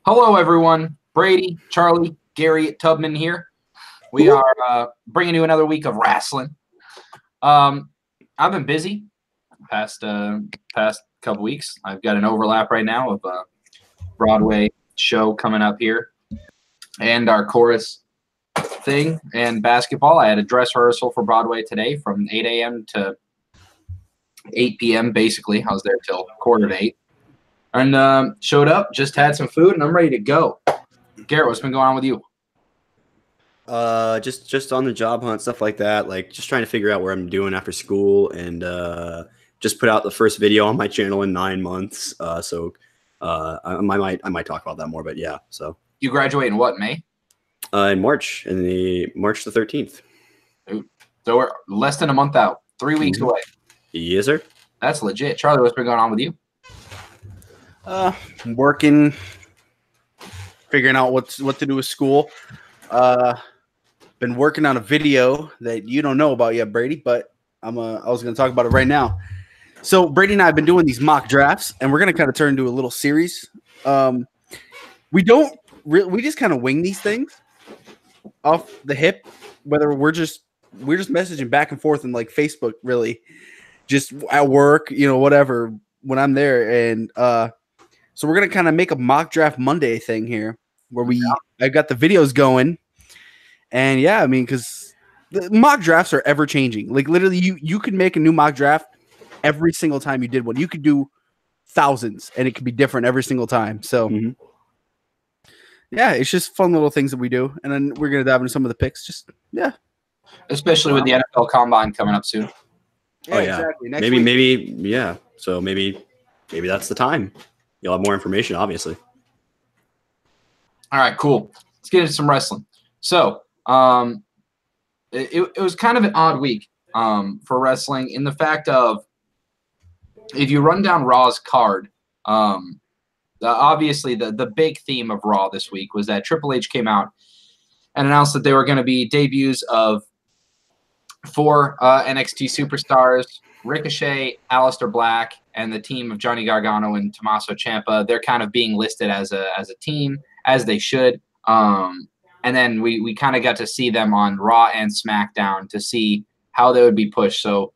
Hello, everyone. Brady, Charlie, Garriet, Tubman here. We are bringing you another week of wrestling. I've been busy past couple weeks. I've got an overlap right now of a Broadway show coming up here and our chorus thing and basketball. I had a dress rehearsal for Broadway today from 8 a.m. to 8 p.m. basically. I was there till 7:45. And showed up, just had some food, and I'm ready to go. Garrett, what's been going on with you? Just on the job hunt, stuff like that. Like just trying to figure out where I'm doing after school, and just put out the first video on my channel in 9 months. I might talk about that more, but yeah. So you graduate in what, May? In March, March the 13th. So we're less than a month out, 3 weeks away. Yes, sir. That's legit. Charlie, what's been going on with you? Working, figuring out what to do with school. Been working on a video that you don't know about yet, Brady, but I was going to talk about it right now. So Brady and I have been doing these mock drafts, and we're going to kind of turn into a little series. We just kind of wing these things off the hip, whether we're just messaging back and forth in like Facebook, really, just at work, whatever, when I'm there. And so we're going to kind of make a mock draft Monday thing here where I've got the videos going. And yeah, I mean, because the mock drafts are ever changing. Like literally you could make a new mock draft every single time you did one. You could do thousands and it could be different every single time. So yeah, it's just fun little things that we do. And then we're going to dive into some of the picks. Especially with the NFL Combine coming up soon. Yeah, exactly. Maybe, yeah. So maybe that's the time. You'll have more information, obviously. All right, cool. Let's get into some wrestling. So, it was kind of an odd week for wrestling in the fact of if you run down Raw's card, obviously the big theme of Raw this week was that Triple H came out and announced that they were going to be debuts of 4 NXT superstars, Ricochet, Aleister Black, and the team of Johnny Gargano and Tommaso Ciampa. They're kind of being listed as a team, as they should. And then we kind of got to see them on Raw and SmackDown to see how they would be pushed. So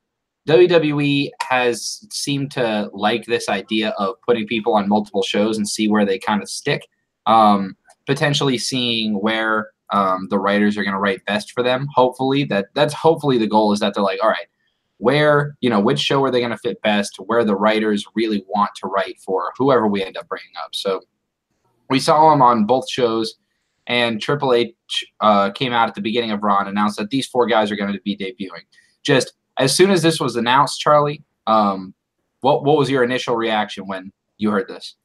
WWE has seemed to like this idea of putting people on multiple shows and see where they kind of stick, potentially seeing where the writers are going to write best for them. Hopefully that's hopefully the goal is that they're like, all right, where, which show are they going to fit best, where the writers really want to write for whoever we end up bringing up. So we saw them on both shows, and Triple H came out at the beginning of Raw and announced that these 4 guys are going to be debuting. Just as soon as this was announced, Charlie, what was your initial reaction when you heard this?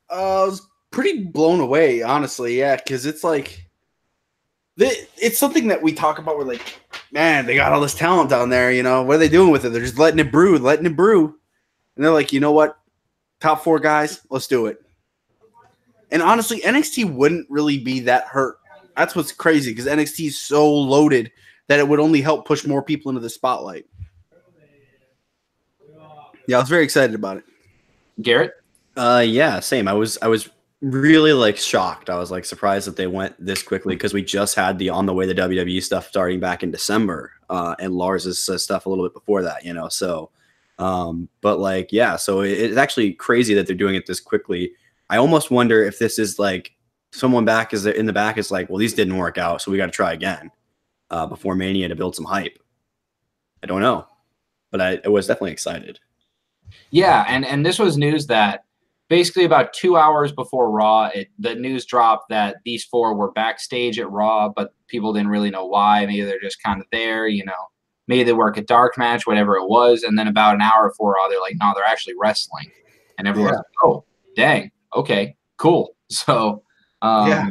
I was pretty blown away, honestly. Yeah, because it's like it's something that we talk about. We're like, man, they got all this talent down there. What are they doing with it? They're just letting it brew. And they're like, you know what? Top 4 guys, let's do it. And honestly, NXT wouldn't really be that hurt. That's what's crazy, because NXT is so loaded that it would only help push more people into the spotlight. Yeah, I was very excited about it. Garrett? Yeah, same. I was really shocked. I was surprised that they went this quickly, because we just had the On the Way the WWE stuff starting back in December, and Lars's stuff a little bit before that, So, so it's actually crazy that they're doing it this quickly. I almost wonder if this is someone in the back is like, well, these didn't work out, so we got to try again before Mania to build some hype. I don't know, but I was definitely excited. Yeah, and this was news that basically about 2 hours before Raw, the news dropped that these 4 were backstage at Raw, but people didn't really know why. Maybe they're just kind of there, Maybe they work a dark match, whatever it was. And then about an hour before Raw, they're like, no, they're actually wrestling. And everyone's like, oh, dang. Okay, cool. So, I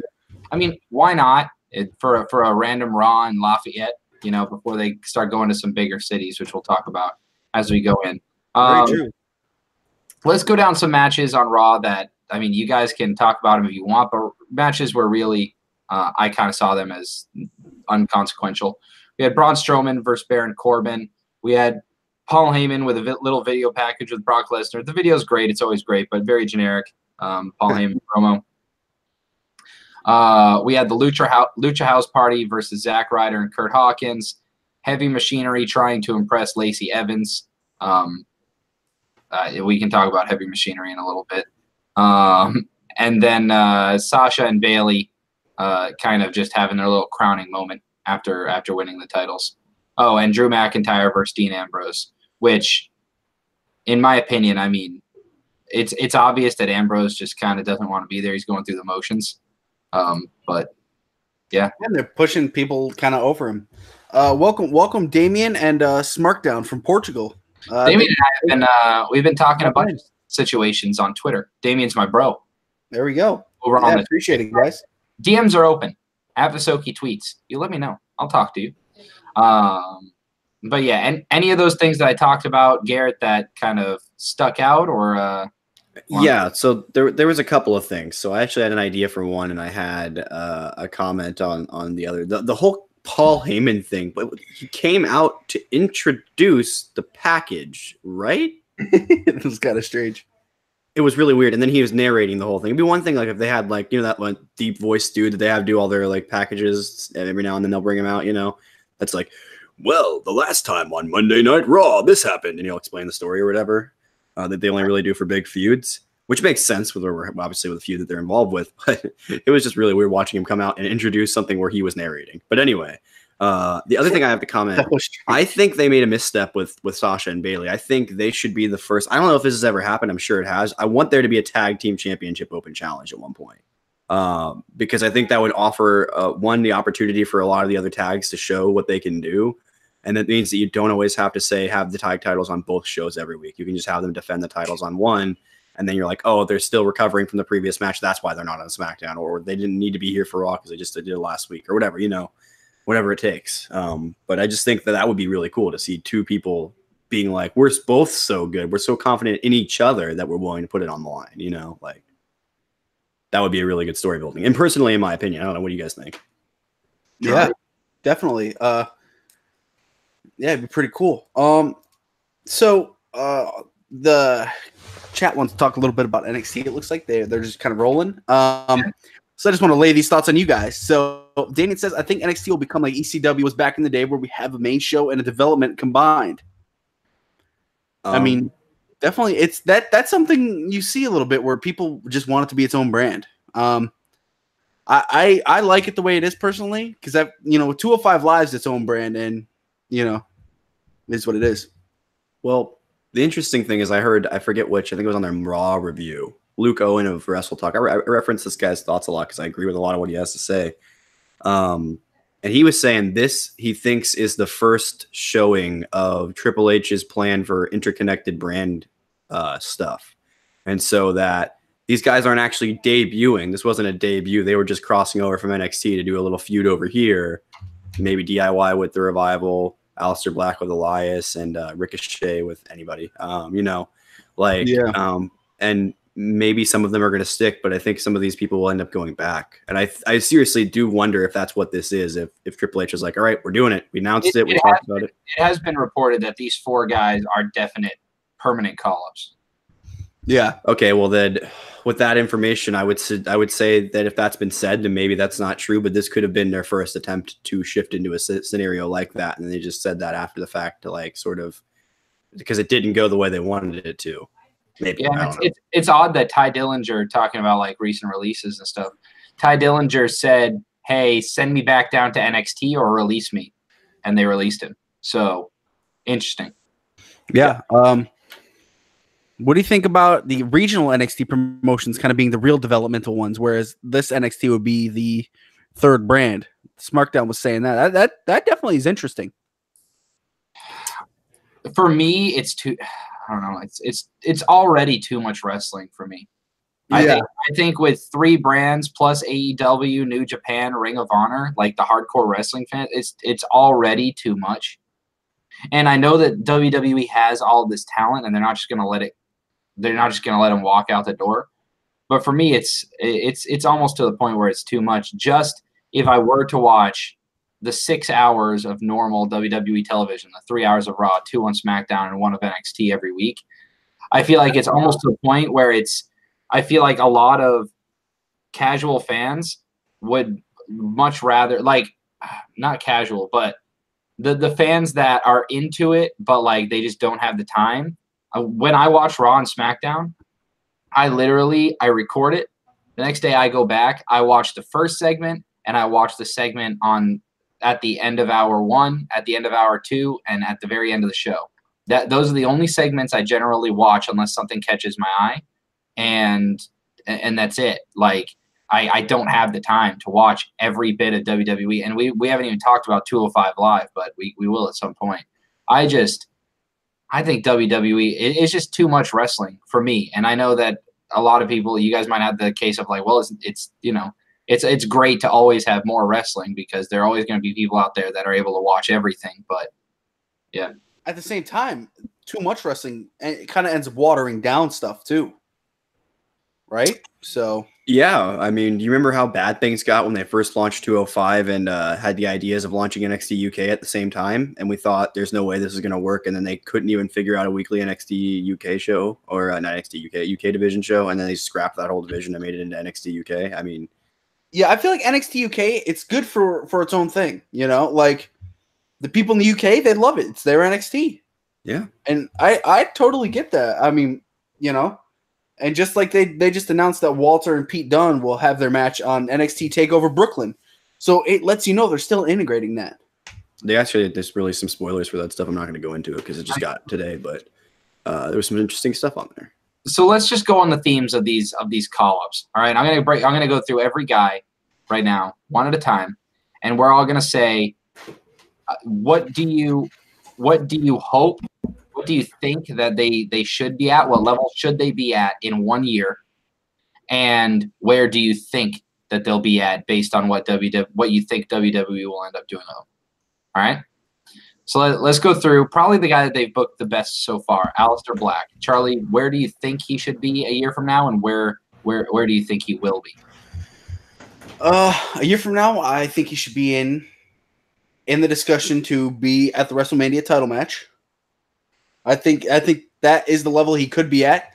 mean, why not for a random Raw in Lafayette, before they start going to some bigger cities, which we'll talk about as we go in. Very true. Let's go down some matches on Raw that, I mean, you guys can talk about them if you want, but matches were really, I kind of saw them as unconsequential. We had Braun Strowman versus Baron Corbin. We had Paul Heyman with a little video package with Brock Lesnar. The video's great. It's always great, but very generic. Paul Heyman promo. We had the Lucha House Party versus Zack Ryder and Kurt Hawkins. Heavy Machinery trying to impress Lacey Evans. We can talk about Heavy Machinery in a little bit. And then Sasha and Bayley kind of just having their little crowning moment after winning the titles. Oh, and Drew McIntyre versus Dean Ambrose, which, in my opinion, I mean, it's obvious that Ambrose just kind of doesn't want to be there. He's going through the motions. But yeah. And they're pushing people kind of over him. Welcome, Damien and Smarkdown from Portugal. Damien and I we've been talking a bunch of situations on Twitter. Damien's my bro. There we go. I appreciate it, guys. DMs are open. Avasoki tweets. You let me know. I'll talk to you. But yeah, and any of those things that I talked about, Garrett, that kind of stuck out, or yeah, so there was a couple of things. So I actually had an idea for one, and I had a comment on the other. The whole Paul Heyman thing, but he came out to introduce the package, right? It was kind of strange. It was really weird, and then he was narrating the whole thing. It'd be one thing like if they had like that one deep voice dude that they have do all their like packages, and every now and then they'll bring him out. That's like, well, the last time on Monday Night Raw, this happened, and he'll explain the story or whatever that they only really do for big feuds, which makes sense with obviously with the feud that they're involved with. But it was just really weird watching him come out and introduce something where he was narrating. But anyway, the other thing I have to comment, I think they made a misstep with Sasha and Bayley. I think they should be the first. I don't know if this has ever happened. I'm sure it has. I want there to be a tag team championship open challenge at one point. Because I think that would offer the opportunity for a lot of the other tags to show what they can do. And that means that you don't always have to have the tag titles on both shows every week. You can just have them defend the titles on one. And then you're like, oh, they're still recovering from the previous match. That's why they're not on SmackDown, or they didn't need to be here for Raw because they just did it last week or whatever, whatever it takes. But I just think that would be really cool to see two people being like, we're both so good. We're so confident in each other that we're willing to put it on the line, like that would be a really good story building. And personally, in my opinion, I don't know. What do you guys think? Yeah, definitely. Yeah, it'd be pretty cool. So the chat wants to talk a little bit about NXT. It looks like they're just kind of rolling. So I just want to lay these thoughts on you guys. So Daniel says, I think NXT will become like ECW was back in the day, where we have a main show and a development combined. I mean, definitely, that's something you see a little bit where people just want it to be its own brand. I like it the way it is personally, because 205 Live's its own brand, and it is what it is. Well, the interesting thing is I forget which, I think it was on their Raw review, Luke Owen of Wrestle Talk. I reference this guy's thoughts a lot because I agree with a lot of what he has to say. And he was saying this, he thinks, is the first showing of Triple H's plan for interconnected brand stuff. And so that these guys aren't actually debuting. This wasn't a debut. They were just crossing over from NXT to do a little feud over here. Maybe DIY with the Revival, Aleister Black with Elias, and Ricochet with anybody. And maybe some of them are going to stick, but I think some of these people will end up going back. And I seriously do wonder if that's what this is. If Triple H is like, all right, we're doing it. We announced it. We talked about it. It has been reported that these four guys are definite permanent call-ups. Yeah. Okay. Well, then, with that information, I would say that if that's been said, then maybe that's not true. But this could have been their first attempt to shift into a scenario like that, and they just said that after the fact to sort of because it didn't go the way they wanted it to. Maybe. Yeah, it's odd that Ty Dillinger, talking about recent releases and stuff, Ty Dillinger said, "Hey, send me back down to NXT or release me," and they released him. So interesting. Yeah. What do you think about the regional NXT promotions kind of being the real developmental ones, whereas this NXT would be the third brand? Smarkdown was saying that definitely is interesting. For me, it's too. I don't know. It's already too much wrestling for me. Yeah. I think with three brands plus AEW, New Japan, Ring of Honor, like the hardcore wrestling fan, it's already too much. And I know that WWE has all this talent, and they're not just going to let it. They're not just going to let them walk out the door. But for me, it's almost to the point where it's too much. Just if I were to watch the 6 hours of normal WWE television, the 3 hours of Raw, 2 on SmackDown, and 1 of NXT every week, I feel like it's almost to the point where I feel like a lot of casual fans would much rather, like, not casual, but the fans that are into it, but like they just don't have the time. When I watch Raw and SmackDown, I record it. The next day I go back, I watch the first segment, and I watch the segment at the end of hour 1, at the end of hour 2, and at the very end of the show. Those are the only segments I generally watch unless something catches my eye, and that's it. Like, I don't have the time to watch every bit of WWE, and we haven't even talked about 205 Live, but we will at some point. I think WWE is just too much wrestling for me, and I know that a lot of people, you guys might have the case of like, well, it's great to always have more wrestling because there are always going to be people out there that are able to watch everything, but yeah. At the same time, too much wrestling, and it kind of ends up watering down stuff too, right? So yeah, I mean, do you remember how bad things got when they first launched 205 and had the ideas of launching NXT UK at the same time? And we thought there's no way this is going to work, and then they couldn't even figure out a weekly NXT UK show, or not NXT UK division show, and then they scrapped that whole division and made it into NXT UK. I mean, yeah, I feel like NXT UK, it's good for its own thing, you know? Like, the people in the UK, they love it. It's their NXT. Yeah. And I totally get that. I mean, you know, and just like they just announced that Walter and Pete Dunne will have their match on NXT TakeOver Brooklyn. So it lets you know they're still integrating that. They actually, there's really some spoilers for that stuff. I'm not going to go into it because it just got today, but there was some interesting stuff on there. So let's just go on the themes of these call-ups. All right, I'm gonna go through every guy right now, one at a time, and we're all gonna say, what do you hope? What do you think that they should be at? What level should they be at in 1 year? And where do you think that they'll be at based on what you think WWE will end up doing? All right. So let's go through probably the guy that they've booked the best so far, Aleister Black. Charlie, where do you think he should be a year from now, and where do you think he will be? A year from now, I think he should be in the discussion to be at the WrestleMania title match. I think that is the level he could be at.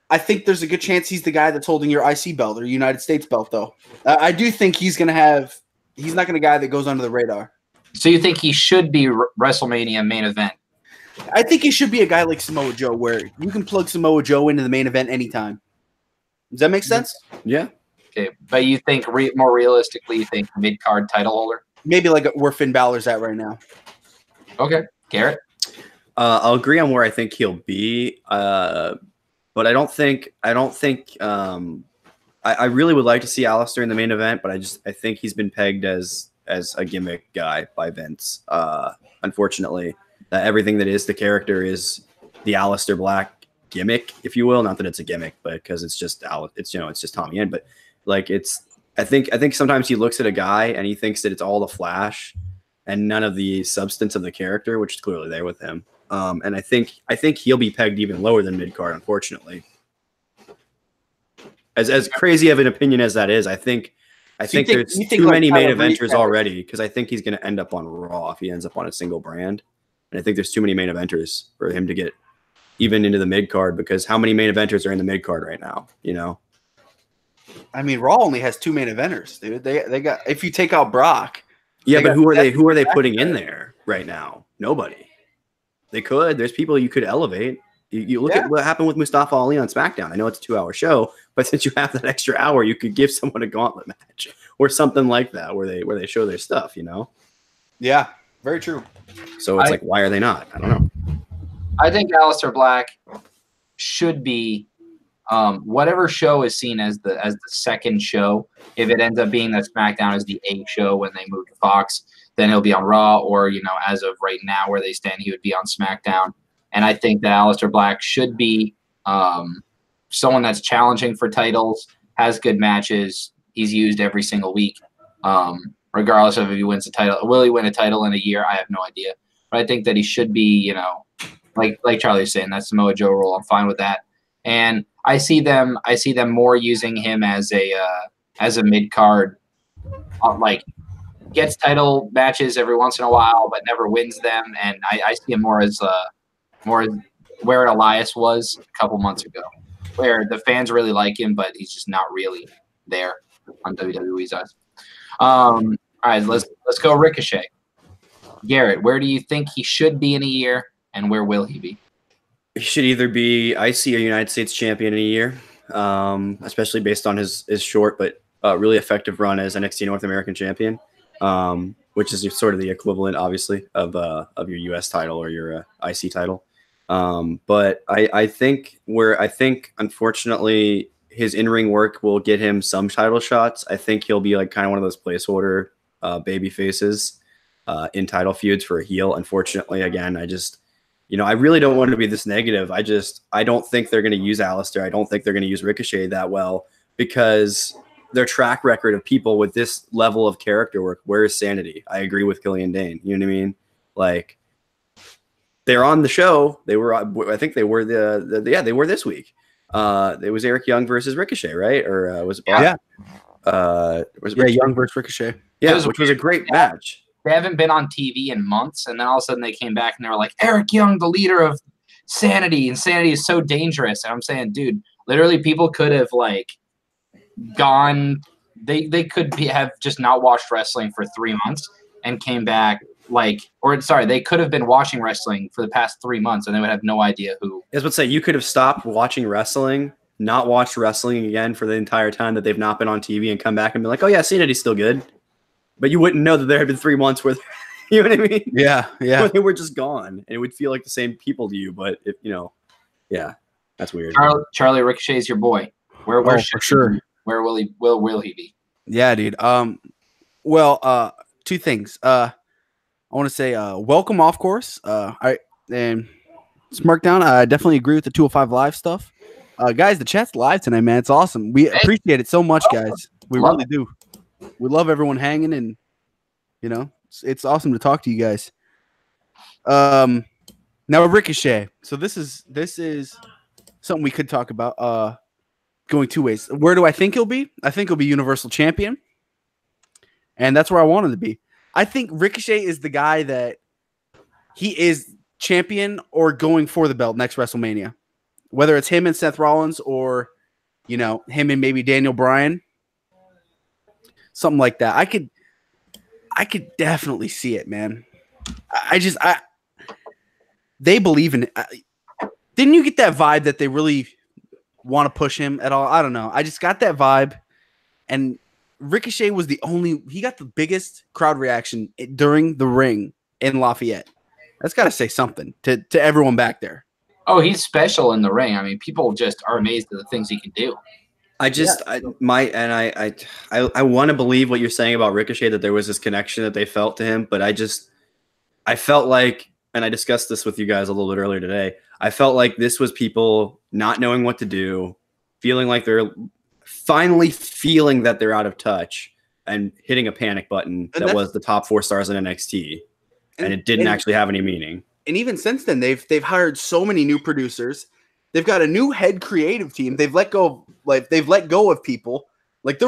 I think there's a good chance he's the guy that's holding your IC belt or United States belt, though. I do think he's not going to be a guy that goes under the radar. So you think he should be WrestleMania main event? I think he should be a guy like Samoa Joe, where you can plug Samoa Joe into the main event anytime. Does that make sense? Yeah. Okay, but you think more realistically, you think mid-card title holder? Maybe like where Finn Balor's at right now. Okay, Garrett. I'll agree on where I think he'll be, but I don't think. I really would like to see Aleister in the main event, but I think he's been pegged as a gimmick guy by Vince. Unfortunately, that everything that is the character is the Aleister Black gimmick, if you will. Not that it's a gimmick, but because it's just Tommy End. But like I think sometimes he looks at a guy and he thinks that it's all the flash and none of the substance of the character, which is clearly there with him. And I think he'll be pegged even lower than mid-card, unfortunately. As crazy of an opinion as that is, I think there's too many main eventers already, because I think he's going to end up on Raw if he ends up on a single brand. And I think there's too many main eventers for him to get even into the mid-card, because how many main eventers are in the mid-card right now, you know? I mean, Raw only has 2 main eventers, dude. They got, if you take out Brock. Yeah, but who are they putting in there right now? Nobody. They could. There's people you could elevate. You look at what happened with Mustafa Ali on SmackDown. I know it's a 2-hour show, but since you have that extra hour, you could give someone a gauntlet match or something like that where they show their stuff, you know? Yeah, very true. So it's like, why are they not? I don't know. I think Aleister Black should be whatever show is seen as the second show. If it ends up being that SmackDown is the 8th show when they move to Fox, then he'll be on Raw, or, you know, as of right now where they stand, he would be on SmackDown. And I think that Aleister Black should be someone that's challenging for titles, has good matches. He's used every single week, regardless of if he wins a title. Will he win a title in a year? I have no idea. But I think that he should be, you know, like Charlie was saying, that Samoa Joe role. I'm fine with that. And I see them more using him as a mid-card, like, gets title matches every once in a while, but never wins them. And I see him more as where Elias was a couple months ago, where the fans really like him, but he's just not really there on WWE's eyes. All right, let's go Ricochet. Garrett, where do you think he should be in a year, and where will he be? He should either be IC or United States champion in a year, especially based on his short but really effective run as NXT North American champion, which is sort of the equivalent, obviously, of your US title or your IC title. But I think unfortunately his in-ring work will get him some title shots. I think he'll be like kind of one of those placeholder baby faces in title feuds for a heel. Unfortunately, again, I really don't want to be this negative. I don't think they're going to use Aleister. I don't think they're going to use Ricochet that well because their track record of people with this level of character work, where is sanity? I agree with Killian Dane. You know what I mean? Like, they're on the show. They were, I think they were they were this week. It was Eric Young versus Ricochet, right? Or was it? Yeah. Was it Young versus Ricochet. Yeah, which was a great match. They haven't been on TV in months, and then all of a sudden they came back and they were like, Eric Young, the leader of Sanity, and Sanity is so dangerous. And I'm saying, dude, literally people could have like gone. They could have just not watched wrestling for 3 months and came back. They could have been watching wrestling for the past 3 months and they would have no idea who. I was about to say, you could have stopped watching wrestling, not watched wrestling again for the entire time that they've not been on TV and come back and be like, oh yeah, Sanity's still good. But you wouldn't know that there had been 3 months where, you know what I mean? Yeah. Where they were just gone and it would feel like the same people to you. But if yeah, that's weird. Charlie Ricochet's your boy. Where for sure. Where will he be? Yeah, dude. Well, two things. I want to say welcome off course. And Smarkdown, I definitely agree with the 205 Live stuff. Guys, the chat's live tonight, man. It's awesome. We appreciate it so much, guys. We really do. We love everyone hanging, and it's awesome to talk to you guys. Now Ricochet. So this is something we could talk about. Going two ways. Where do I think he'll be? I think he'll be Universal Champion, and that's where I want him to be. I think Ricochet is the guy that he is champion or going for the belt next WrestleMania. Whether it's him and Seth Rollins or, him and maybe Daniel Bryan. Something like that. I could definitely see it, man. They believe in it. Didn't you get that vibe that they really want to push him at all? I don't know. I just got that vibe, and Ricochet was he got the biggest crowd reaction during the ring in Lafayette. That's got to say something to everyone back there. Oh, he's special in the ring. I mean, people just are amazed at the things he can do. I want to believe what you're saying about Ricochet, that there was this connection that they felt to him, but I felt like, and I discussed this with you guys a little bit earlier today, I felt like this was people not knowing what to do, feeling like they're finally feeling that they're out of touch and hitting a panic button that was the top 4 stars in NXT, and it didn't actually have any meaning. And even since then, they've hired so many new producers. They've got a new head creative team. They've let go of people. Like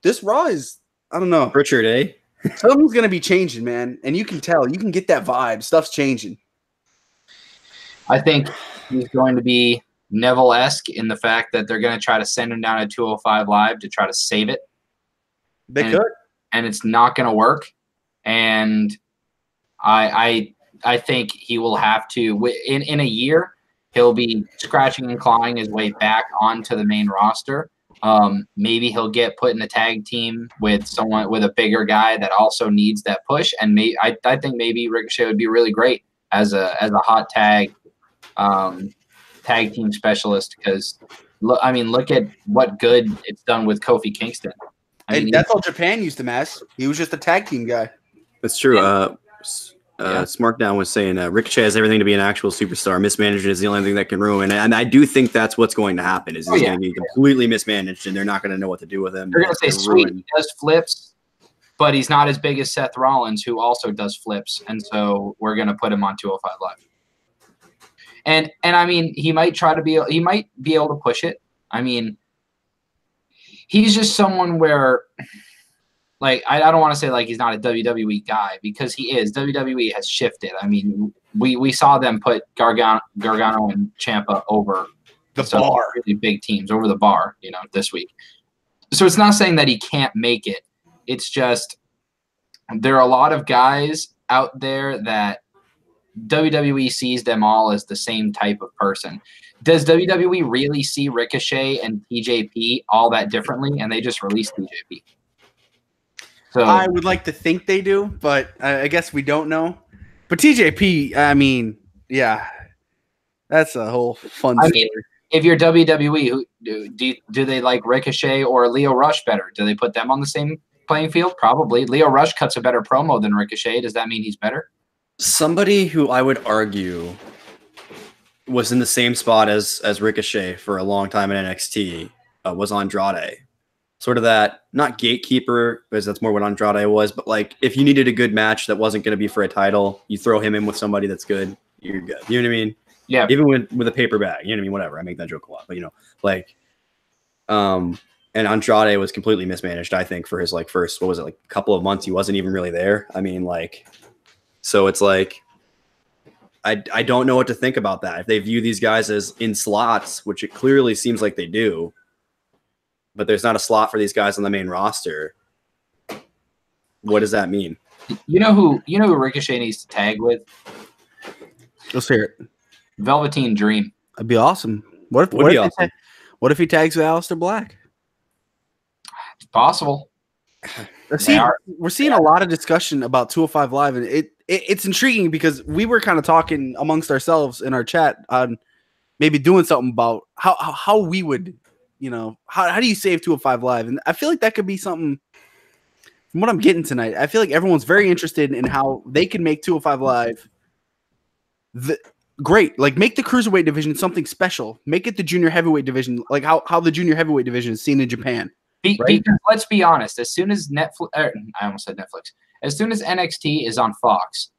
this Raw is, I don't know. Richard, eh? Something's gonna be changing, man. And you can tell. You can get that vibe. Stuff's changing. I think he's going to be Neville-esque in the fact that they're going to try to send him down to 205 Live to try to save it. They could. And it's not going to work. And I think he will have to, in a year, he'll be scratching and clawing his way back onto the main roster. Maybe he'll get put in a tag team with someone, with a bigger guy that also needs that push. And I think maybe Ricochet would be really great as a hot tag team specialist, because look at what good it's done with Kofi Kingston. And that's all Japan used him as. He was just a tag team guy. That's true. Smarkdown was saying Ricochet has everything to be an actual superstar. Mismanagement is the only thing that can ruin. And I do think that's what's going to happen. He's going to be completely mismanaged, and they're not going to know what to do with him. They're going to say, sweet, he does flips, but he's not as big as Seth Rollins, who also does flips, and so we're going to put him on 205 Live. And I mean, he might be able to push it. I mean, he's just someone where, like, I don't want to say like he's not a WWE guy, because he is. WWE has shifted. I mean, we saw them put Gargano and Ciampa over the bar, really big teams over the bar, this week. So it's not saying that he can't make it. It's just there are a lot of guys out there that WWE sees them all as the same type of person. Does WWE really see Ricochet and TJP all that differently, and they just released TJP? So I would like to think they do, but I guess we don't know. But TJP, I mean, yeah, that's a whole fun story. If you're WWE, who do they like Ricochet or Lio Rush better? Do they put them on the same playing field? Probably. Lio Rush cuts a better promo than Ricochet. Does that mean he's better? Somebody who I would argue was in the same spot as Ricochet for a long time in NXT was Andrade. Sort of that, not gatekeeper, because that's more what Andrade was, but like if you needed a good match that wasn't going to be for a title, you throw him in with somebody that's good, you're good. You know what I mean? Yeah. Even with a paper bag, you know what I mean? Whatever. I make that joke a lot, but and Andrade was completely mismanaged, I think, for his like first, what was it, like a couple of months he wasn't even really there. I mean, like, so it's like I don't know what to think about that. If they view these guys as in slots, which it clearly seems like they do, but there's not a slot for these guys on the main roster, what does that mean? You know who Ricochet needs to tag with? Let's hear it. Velveteen Dream. That'd be awesome. What if he tags with Aleister Black? It's possible. We're seeing a lot of discussion about 205 Live, and it's intriguing because we were kind of talking amongst ourselves in our chat on maybe doing something about how we would, how do you save 205 Live? And I feel like that could be something. From what I'm getting tonight, I feel like everyone's very interested in how they can make 205 Live great. Like, make the cruiserweight division something special. Make it the junior heavyweight division, like how the junior heavyweight division is seen in Japan. Right? Because let's be honest, as soon as I almost said Netflix, as soon as NXT is on Fox,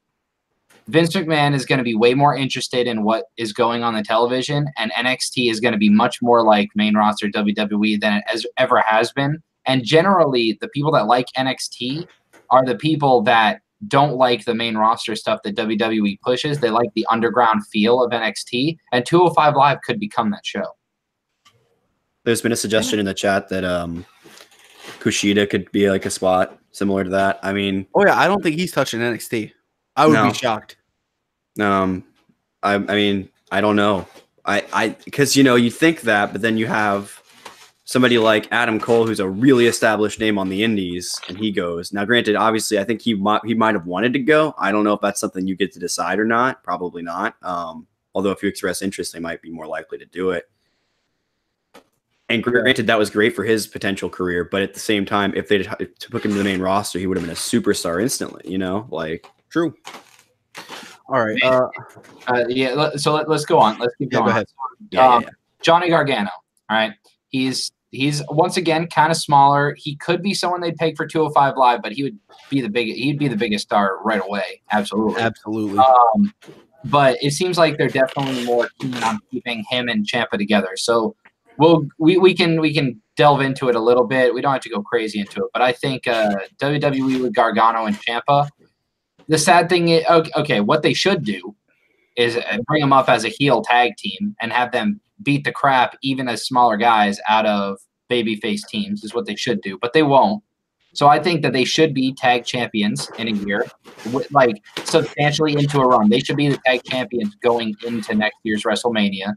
Vince McMahon is going to be way more interested in what is going on the television, and NXT is going to be much more like main roster WWE than it ever has been. And generally, the people that like NXT are the people that don't like the main roster stuff that WWE pushes. They like the underground feel of NXT, and 205 Live could become that show. There's been a suggestion in the chat that Kushida could be like a spot similar to that. I mean, oh yeah, I don't think he's touching NXT. I would be shocked. I mean, I don't know. Because you think that, but then you have somebody like Adam Cole, who's a really established name on the indies, and he goes. Now, granted, obviously, I think he might have wanted to go. I don't know if that's something you get to decide or not. Probably not. Although if you express interest, they might be more likely to do it. And granted, that was great for his potential career, but at the same time, if they took him to the main roster, he would have been a superstar instantly. True. All right. So let's go on. Let's keep going. Go ahead. Johnny Gargano. All right. He's once again kind of smaller. He could be someone they'd peg for 205 Live, but he'd be the biggest star right away. Absolutely. But it seems like they're definitely more keen on keeping him and Ciampa together. So we can delve into it a little bit. We don't have to go crazy into it, but I think WWE with Gargano and Ciampa. The sad thing is, okay, what they should do is bring them up as a heel tag team and have them beat the crap, even as smaller guys, out of babyface teams is what they should do, but they won't. So I think that they should be tag champions in a year, like substantially into a run. They should be the tag champions going into next year's WrestleMania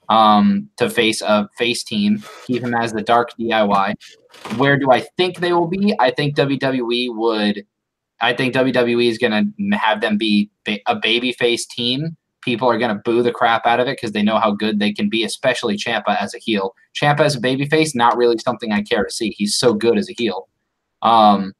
to face a face team, keep him as the dark DIY. Where do I think they will be? I think WWE is going to have them be a babyface team. People are going to boo the crap out of it because they know how good they can be, especially Ciampa as a heel. Ciampa as a babyface, not really something I care to see. He's so good as a heel. And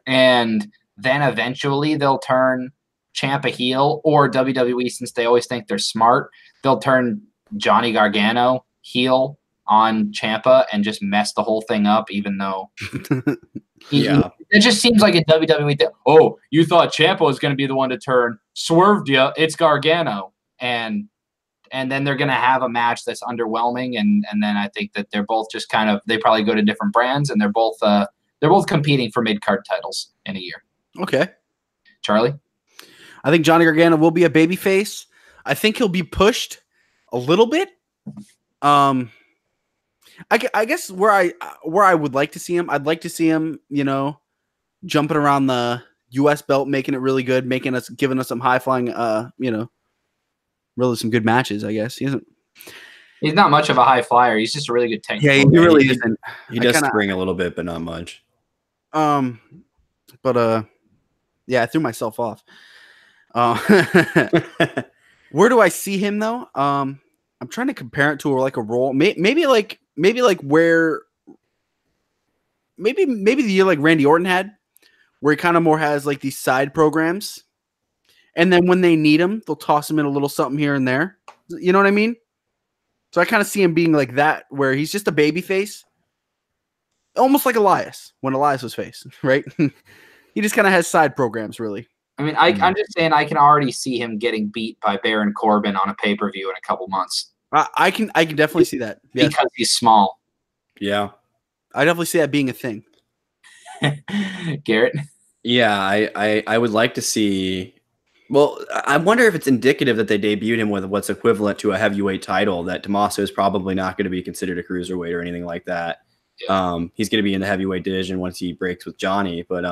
then eventually they'll turn Ciampa heel, or WWE, since they always think they're smart, they'll turn Johnny Gargano heel on Ciampa and just mess the whole thing up, even though it just seems like a WWE thing. Oh, you thought Ciampa was going to be the one to turn, swerved you, it's Gargano, and then they're going to have a match that's underwhelming, and then I think that they're both just kind of, they probably go to different brands, and they're both competing for mid-card titles in a year. Okay. Charlie? I think Johnny Gargano will be a babyface. I think he'll be pushed a little bit. I guess where I would like to see him, I'd like to see him, jumping around the U.S. belt, making it really good, giving us some high flying, really some good matches. I guess he's not much of a high flyer. He's just a really good technical. Yeah, he really isn't. He does spring a little bit, but not much. But yeah, I threw myself off. Where do I see him though? I'm trying to compare it to like a role. Maybe where maybe the year like Randy Orton had, where he kind of more has like these side programs, and then when they need him, they'll toss him in a little something here and there. You know what I mean? So I kind of see him being like that, where he's just a baby face, almost like Elias when Elias was face, right? He just kind of has side programs, really. I mean, I'm just saying I can already see him getting beat by Baron Corbin on a pay-per-view in a couple months. I can definitely see that. Yes. Because he's small. Yeah. I definitely see that being a thing. Garrett? Yeah, I would like to see. Well, I wonder if it's indicative that they debuted him with what's equivalent to a heavyweight title, that Tommaso is probably not going to be considered a cruiserweight or anything like that. Yeah. He's going to be in the heavyweight division once he breaks with Johnny. But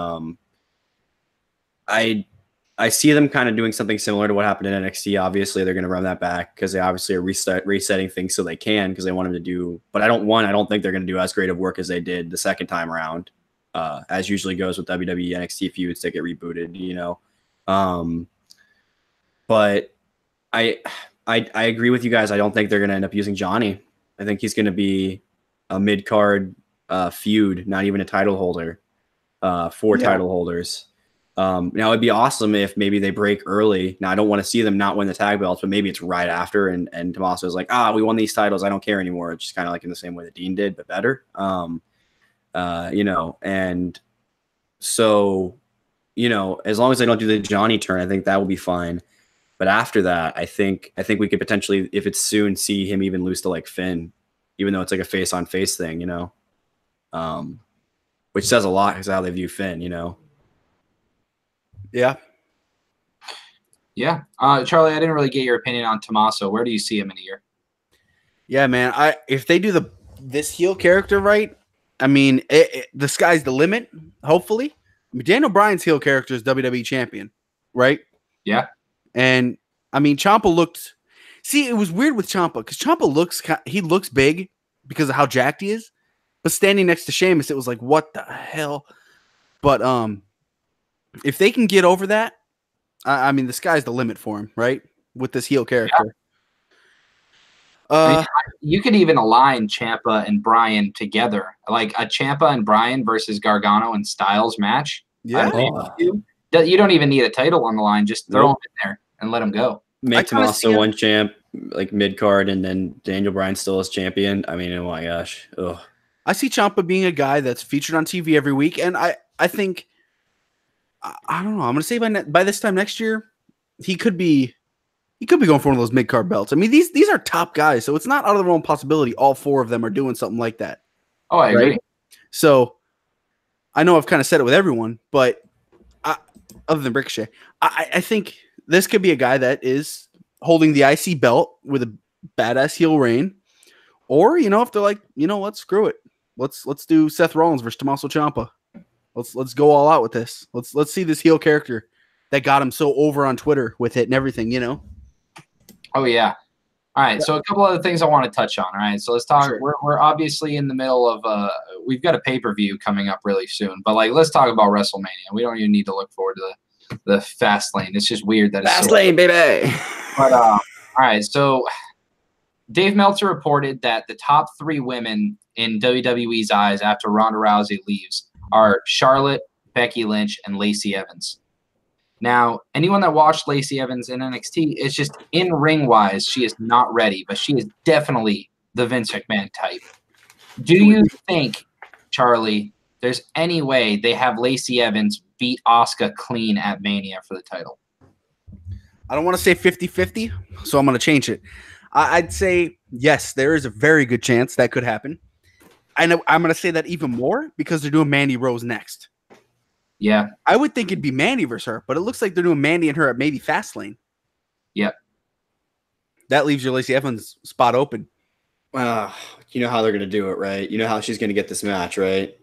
I see them kind of doing something similar to what happened in NXT. Obviously, they're going to run that back because they obviously are resetting things so they can, because they want him to do. But I don't think they're going to do as great of work as they did the second time around, as usually goes with WWE NXT feuds that get rebooted, But I agree with you guys. I don't think they're going to end up using Johnny. I think he's going to be a mid-card feud, not even a title holder, title holders. Now it'd be awesome if maybe they break early. Now I don't want to see them not win the tag belts, but maybe it's right after, and Tommaso's like, we won these titles, I don't care anymore. It's just kind of like in the same way that Dean did, but better. And so, as long as they don't do the Johnny turn, I think that will be fine. But after that, I think we could potentially, if it's soon, see him even lose to like Finn, even though it's like a face on face thing, which says a lot because how they view Finn, Yeah. Yeah. Charlie, I didn't really get your opinion on Tommaso. Where do you see him in a year? Yeah, man. If they do this heel character right, I mean, the sky's the limit, hopefully. I mean, Daniel Bryan's heel character is WWE champion, right? Yeah. And, I mean, Ciampa looked... See, it was weird with Ciampa, because Ciampa looks big because of how jacked he is, but standing next to Sheamus, it was like, what the hell? But, if they can get over that, I mean, the sky's the limit for him, right? With this heel character. Yeah. You could even align Ciampa and Bryan together, like a Ciampa and Bryan versus Gargano and Styles match. Yeah. You don't even need a title on the line. Just throw them in there and let them go. Make Tommaso one champ, like mid card, and then Daniel Bryan still as champion. I mean, oh my gosh. Ugh. I see Ciampa being a guy that's featured on TV every week, and I think, I don't know, I'm going to say by this time next year, he could be going for one of those mid card belts. I mean, these are top guys, so it's not out of the realm of possibility all four of them are doing something like that. Oh, I agree. So I know I've kind of said it with everyone, but other than Ricochet, I think this could be a guy that is holding the IC belt with a badass heel reign, or if they're like, let's screw it, let's do Seth Rollins versus Tommaso Ciampa. Let's go all out with this. Let's see this heel character that got him so over on Twitter with it and everything, Oh yeah. All right. So a couple other things I want to touch on. All right. So let's talk. Sure. We're obviously in the middle of we've got a pay-per-view coming up really soon, but let's talk about WrestleMania. We don't even need to look forward to the fast lane. It's just weird that it's fast lane, baby. But all right. So Dave Meltzer reported that the top 3 women in WWE's eyes after Ronda Rousey leaves are Charlotte, Becky Lynch, and Lacey Evans. Now, anyone that watched Lacey Evans in NXT, it's just in ring-wise, she is not ready, but she is definitely the Vince McMahon type. Do you think, Charlie, there's any way they have Lacey Evans beat Asuka clean at Mania for the title? I don't want to say 50-50, so I'm going to change it. I'd say, yes, there is a very good chance that could happen. I'm going to say that even more because they're doing Mandy Rose next. Yeah. I would think it'd be Mandy versus her, but it looks like they're doing Mandy and her at maybe Fastlane. Yep. That leaves your Lacey Evans spot open. You know how they're gonna do it, right? You know how she's gonna get this match, right?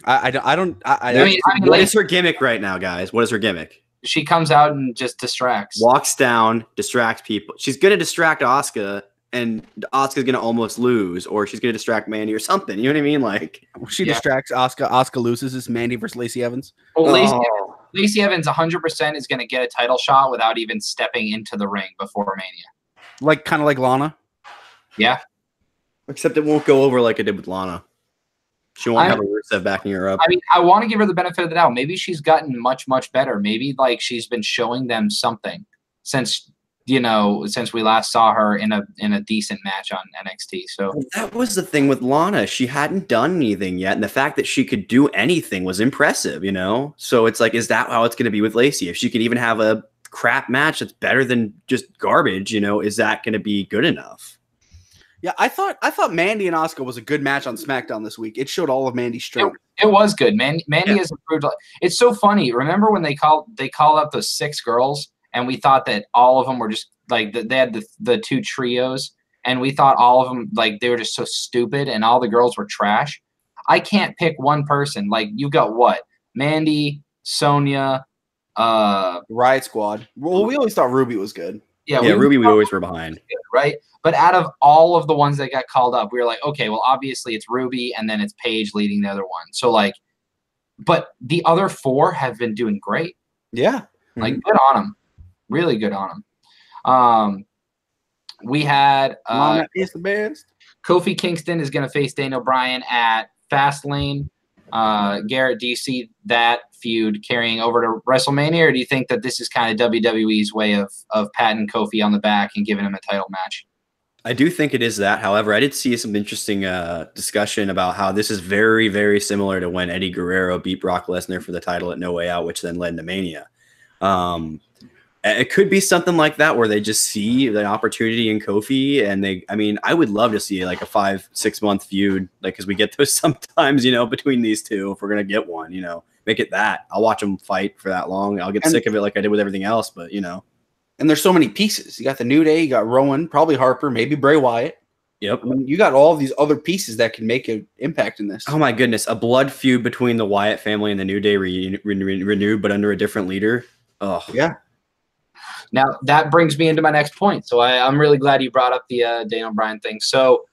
I don't. What is her gimmick right now, guys? What is her gimmick? She comes out and just distracts. Walks down, distracts people. She's gonna distract Asuka, and Asuka's gonna almost lose, or she's gonna distract Mandy or something. You know what I mean? Like she distracts Asuka. Asuka loses. It's Mandy versus Lacey Evans. Well, Lacey Evans 100% is gonna get a title shot without even stepping into the ring before Mania. Kind of like Lana. Yeah. Except it won't go over like it did with Lana. She won't have a Rusev backing her up. I mean, I want to give her the benefit of the doubt. Maybe she's gotten much, much better. Maybe like she's been showing them something since we last saw her in a decent match on NXT. So that was the thing with Lana. She hadn't done anything yet, and the fact that she could do anything was impressive, you know? So it's like, is that how it's going to be with Lacey? If she could even have a crap match that's better than just garbage, you know, is that going to be good enough? Yeah, I thought Mandy and Asuka was a good match on SmackDown this week. It showed all of Mandy's strength. It was good. Mandy has improved. It's so funny. Remember when they called up those 6 girls, and we thought that all of them were just like they had the 2 trios, and we thought all of them like they were just so stupid, and all the girls were trash. I can't pick one person. Like you got what? Mandy, Sonya, Riot Squad. Well, we always thought Ruby was good. Yeah, Ruby we always were behind. Right? But out of all of the ones that got called up, we were like, okay, well, obviously it's Ruby, and then it's Paige leading the other one. So, like, but the other 4 have been doing great. Yeah. Like, good on them. Really good on them. We had Lana is the best. Kofi Kingston is going to face Daniel Bryan at Fastlane. Garrett, do you see that feud carrying over to WrestleMania, or do you think that this is kind of WWE's way of patting Kofi on the back and giving him a title match? I do think it is that. However, I did see some interesting discussion about how this is very, very similar to when Eddie Guerrero beat Brock Lesnar for the title at No Way Out, which then led to Mania. It could be something like that where they just see the opportunity in Kofi, and I would love to see like a 5-6 month feud, like because we get those sometimes, you know, between these two. If we're gonna get one, you know, make it that. I'll watch them fight for that long. I'll get sick of it like I did with everything else, but you know. And there's so many pieces. You got the New Day, you got Rowan, probably Harper, maybe Bray Wyatt. Yep. I mean, you got all these other pieces that can make an impact in this. Oh my goodness, a blood feud between the Wyatt family and the New Day renewed, but under a different leader. Oh yeah. Now that brings me into my next point. So I'm really glad you brought up the Daniel Bryan thing. So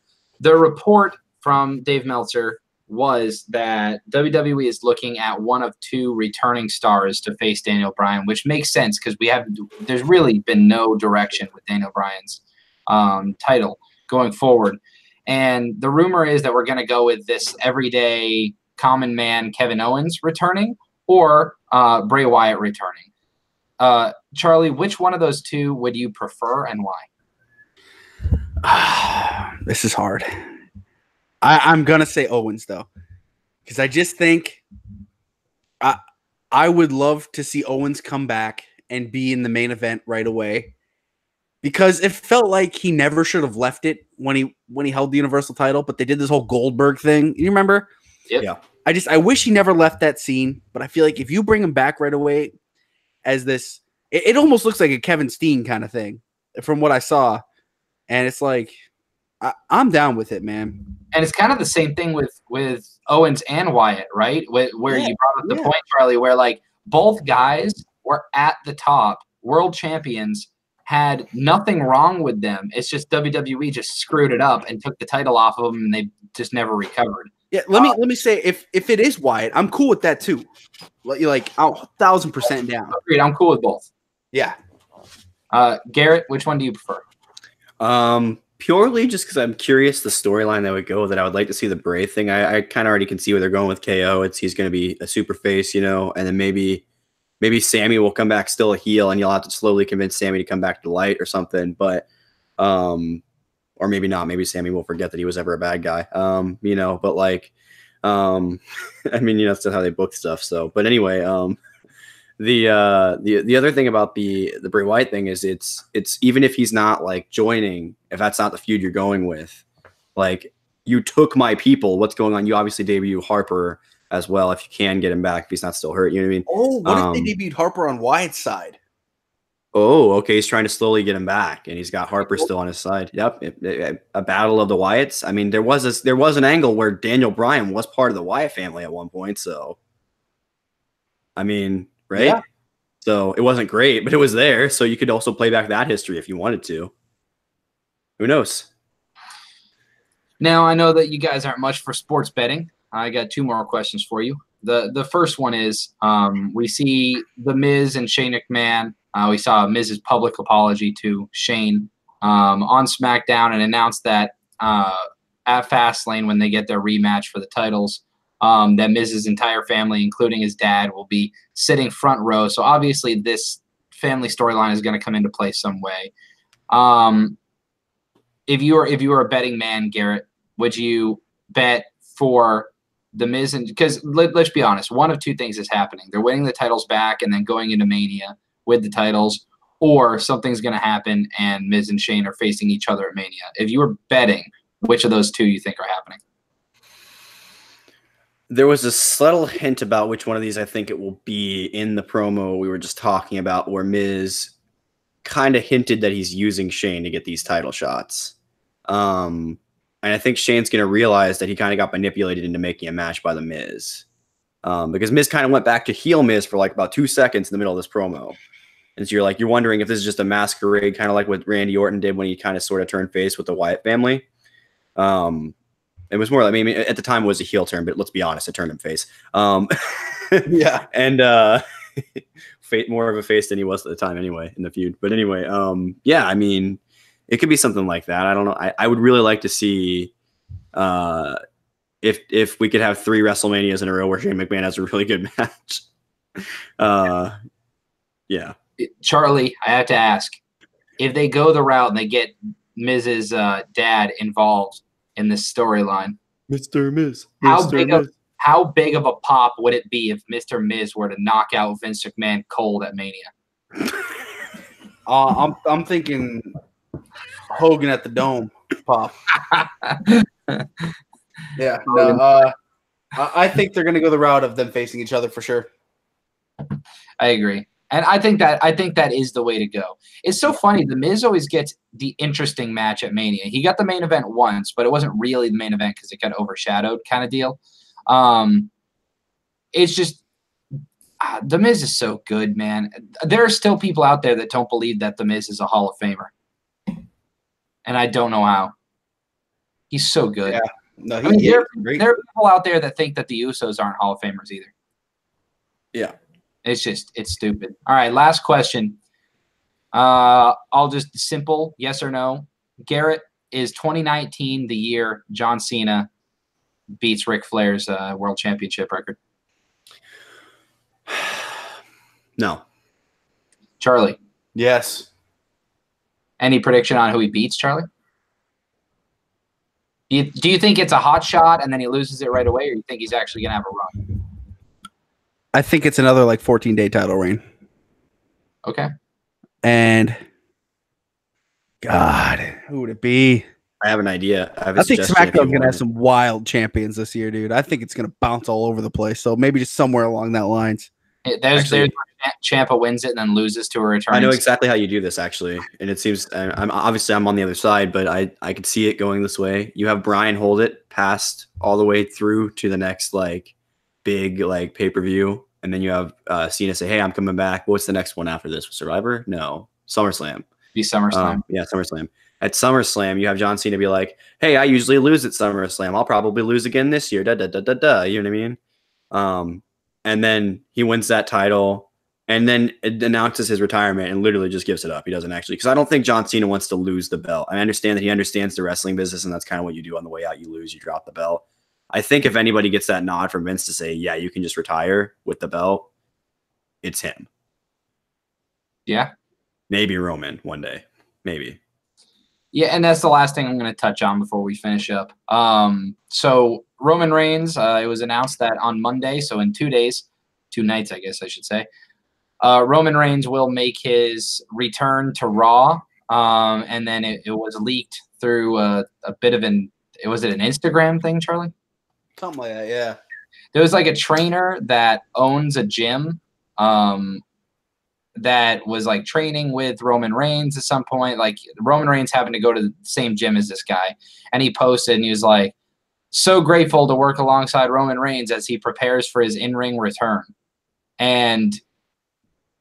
the report from Dave Meltzer was that WWE is looking at one of 2 returning stars to face Daniel Bryan, which makes sense because there's really been no direction with Daniel Bryan's title going forward. And the rumor is that we're going to go with this everyday common man Kevin Owens returning or Bray Wyatt returning. Charlie, which one of those 2 would you prefer and why? This is hard. I'm going to say Owens, though, because I just think I would love to see Owens come back and be in the main event right away, because it felt like he never should have left it when he held the Universal title, but they did this whole Goldberg thing. You remember? Yep. Yeah. I wish he never left that scene, but I feel like if you bring him back right away as this, it almost looks like a Kevin Steen kind of thing from what I saw. And it's like, I'm down with it, man. And it's kind of the same thing with Owens and Wyatt, right? Where you brought up the point, Charlie, where like both guys were at the top, world champions, had nothing wrong with them. It's just WWE just screwed it up and took the title off of them, and they just never recovered. Yeah, let me say, if it is Wyatt, I'm cool with that too. Like, 1,000% down. Agreed. I'm cool with both. Yeah. Garrett, which one do you prefer? Purely just because I'm curious the storyline that would go with it. I would like to see the Bray thing. I kind of already can see where they're going with KO. He's going to be a super face, you know, and then maybe Sammy will come back still a heel, and you'll have to slowly convince Sammy to come back to light or something. But or maybe not. Maybe Sammy will forget that he was ever a bad guy. You know, but like, I mean, you know, that's how they book stuff. So, but anyway, the other thing about the Bray Wyatt thing is it's even if he's not like joining, if that's not the feud you're going with, like you took my people. What's going on? You obviously debut Harper as well if you can get him back if he's not still hurt. You know what I mean? Oh, what if they debuted Harper on Wyatt's side? Oh, okay. He's trying to slowly get him back, and he's got Harper still on his side. Yep, a battle of the Wyatts. I mean, there was an angle where Daniel Bryan was part of the Wyatt family at one point. So, I mean, right? Yeah. So it wasn't great, but it was there. So you could also play back that history if you wanted to. Who knows? Now, I know that you guys aren't much for sports betting. I got 2 more questions for you. The first one is we see The Miz and Shane McMahon. We saw Miz's public apology to Shane on SmackDown and announced that at Fastlane, when they get their rematch for the titles, that Miz's entire family, including his dad, will be sitting front row. So obviously this family storyline is going to come into play some way. If you were a betting man, Garrett, would you bet for The Miz? And because let's be honest, one of 2 things is happening: they're winning the titles back and then going into Mania with the titles, or something's going to happen and Miz and Shane are facing each other at Mania. If you were betting, which of those 2 you think are happening? There was a subtle hint about which one of these I think it will be in the promo we were just talking about, where Miz kind of hinted that he's using Shane to get these title shots. And I think Shane's going to realize that he kind of got manipulated into making a match by The Miz. Because Miz kind of went back to heel Miz for like about 2 seconds in the middle of this promo. And so you're wondering if this is just a masquerade, kind of like what Randy Orton did when he kind of sort of turned face with the Wyatt family. It was more, I mean, at the time it was a heel turn, but let's be honest, it turned him face. Yeah. And more of a face than he was at the time anyway, in the feud. But anyway, yeah, I mean, it could be something like that. I don't know. I would really like to see if we could have 3 WrestleManias in a row where Shane McMahon has a really good match. Yeah. Charlie, I have to ask, if they go the route and they get Miz's dad involved in this storyline, Mr. Miz. How big of a pop would it be if Mr. Miz were to knock out Vince McMahon cold at Mania? I'm thinking Hogan at the Dome pop. Yeah. No, I think they're going to go the route of them facing each other for sure. I agree. And I think that is the way to go. It's so funny. The Miz always gets the interesting match at Mania. He got the main event once, but it wasn't really the main event because it got overshadowed kind of deal. It's just The Miz is so good, man. There are still people out there that don't believe that The Miz is a Hall of Famer. And I don't know how. He's so good. Yeah. No, there are people out there that think that the Usos aren't Hall of Famers either. Yeah. It's stupid. All right, last question. I'll just simple yes or no. Garrett, is 2019 the year John Cena beats Ric Flair's world championship record? No. Charlie? Yes. Any prediction on who he beats, Charlie? Do you think it's a hot shot and then he loses it right away, or you think he's actually going to have a run? I think it's another 14-day title reign. Okay. And God, who would it be? I have an idea. I think SmackDown's going to have some wild champions this year, dude. I think it's going to bounce all over the place. So maybe just somewhere along that lines. There's Ciampa wins it and then loses to a return. I know exactly how you do this, actually. And it seems I'm on the other side, but I could see it going this way. You have Bryan hold it past all the way through to the next big pay-per-view. And then you have Cena say, hey, I'm coming back. What's the next one after this? Survivor? No. SummerSlam. Be SummerSlam. Yeah, SummerSlam. At SummerSlam, you have John Cena be like, hey, I usually lose at SummerSlam. I'll probably lose again this year. Da, da, da, da, da. You know what I mean? And then he wins that title and then it announces his retirement and literally just gives it up. He doesn't actually, because I don't think John Cena wants to lose the belt. I understand that he understands the wrestling business and that's kind of what you do on the way out. You lose, you drop the belt. I think if anybody gets that nod from Vince to say, yeah, you can just retire with the belt, it's him. Yeah. Maybe Roman one day. Maybe. Yeah, and that's the last thing I'm going to touch on before we finish up. So Roman Reigns, it was announced that on Monday, so in 2 days, 2 nights, I guess I should say, Roman Reigns will make his return to Raw. And then it was leaked through a bit of was it an Instagram thing, Charlie? Something like that, yeah. There was a trainer that owns a gym that was like training with Roman Reigns at some point. Like Roman Reigns happened to go to the same gym as this guy, and he posted and he was like, so grateful to work alongside Roman Reigns as he prepares for his in-ring return. And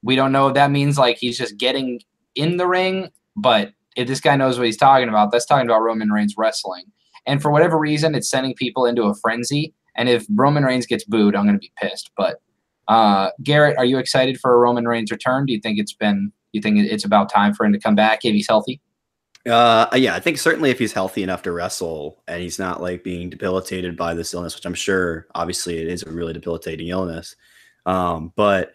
we don't know if that means like he's just getting in the ring, but if this guy knows what he's talking about, that's talking about Roman Reigns wrestling. And for whatever reason, it's sending people into a frenzy. And if Roman Reigns gets booed, I'm going to be pissed. But Garrett, are you excited for a Roman Reigns return? Do you think it's about time for him to come back if he's healthy? Yeah, I think certainly if he's healthy enough to wrestle and he's not like being debilitated by this illness, which I'm sure obviously it is a really debilitating illness. But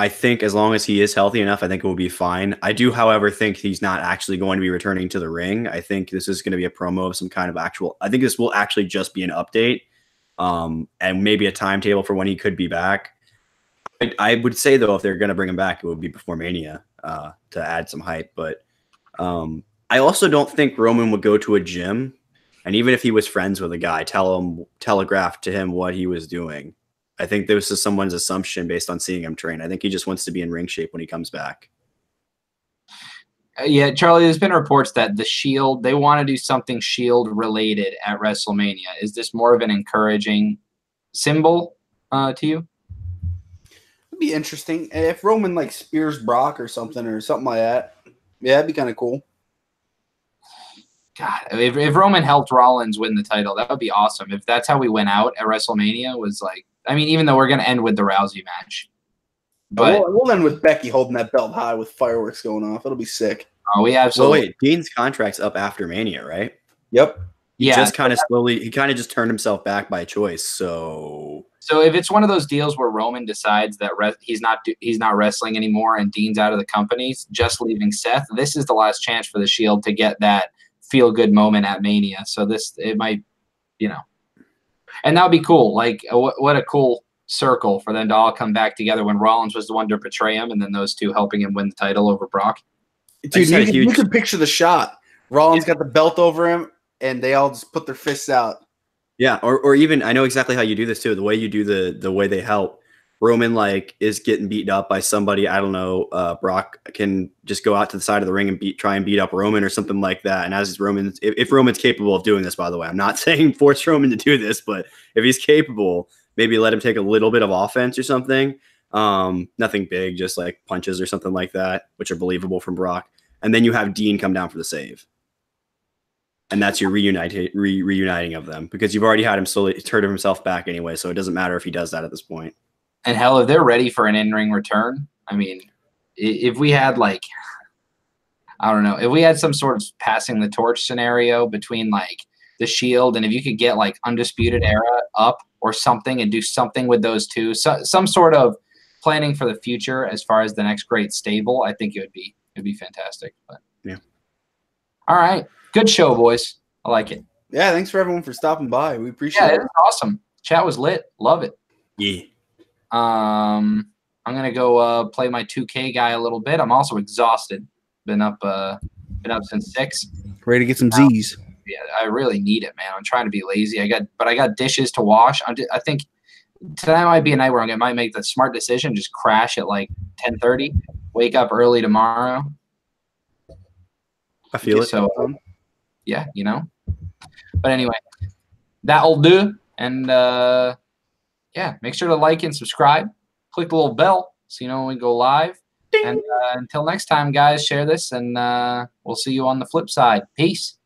I think as long as he is healthy enough, I think it will be fine. I do, however, think he's not actually going to be returning to the ring. I think this is going to be a promo of some kind of I think this will actually just be an update and maybe a timetable for when he could be back. I would say, though, if they're going to bring him back, it would be before Mania to add some hype. But I also don't think Roman would go to a gym, and even if he was friends with a guy, telegraph to him what he was doing. I think this is someone's assumption based on seeing him train. I think he just wants to be in ring shape when he comes back. Yeah, Charlie, there's been reports that the Shield, they want to do something Shield related at WrestleMania. Is this more of an encouraging symbol to you? It'd be interesting. And if Roman like spears Brock or something like that, yeah, it'd be kind of cool. God, if Roman helped Rollins win the title, that would be awesome. If that's how we went out at WrestleMania, was like, I mean, even though we're going to end with the Rousey match. But we'll end with Becky holding that belt high with fireworks going off. It'll be sick. Oh, we absolutely. Well, wait, Dean's contract's up after Mania, right? Yep. He just kind of slowly, he kind of just turned himself back by choice. So if it's one of those deals where Roman decides that he's not wrestling anymore and Dean's out of the company, just leaving Seth, this is the last chance for the Shield to get that feel good moment at Mania. So it might, and that would be cool. Like what a cool circle for them to all come back together when Rollins was the one to betray him, and then those two helping him win the title over Brock. Dude, you can picture the shot. Rollins got the belt over him, and they all just put their fists out. Yeah, or even I know exactly how you do this too. The way you do the way they help. Roman like is getting beaten up by somebody. I don't know. Brock can just go out to the side of the ring and try and beat up Roman or something like that. And as Roman's, if Roman's capable of doing this, by the way, I'm not saying force Roman to do this, but if he's capable, maybe let him take a little bit of offense or something. Nothing big, just like punches or something like that, which are believable from Brock. And then you have Dean come down for the save. And that's your reuniting of them, because you've already had him slowly turn himself back anyway. So it doesn't matter if he does that at this point. And hell, if they're ready for an in-ring return, I mean, if we had like, I don't know, if we had some sort of passing the torch scenario between like the Shield, and if you could get like Undisputed Era up or something and do something with those two, some sort of planning for the future as far as the next great stable, I think it'd be fantastic. But yeah. All right. Good show, boys. I like it. Yeah, thanks for everyone for stopping by. We appreciate it. Yeah, it was awesome. Chat was lit. Love it. Yeah. I'm gonna go play my 2K guy a little bit. I'm also exhausted. Been up since 6. Ready to get some Z's. Yeah, I really need it, man. I'm trying to be lazy. I got dishes to wash. I think tonight might be a night where I might make the smart decision, just crash at like 10:30, wake up early tomorrow. I feel it. So, yeah, But anyway, that'll do. And yeah, make sure to like and subscribe. Click the little bell so you know when we go live. Ding. And until next time, guys, share this, and we'll see you on the flip side. Peace.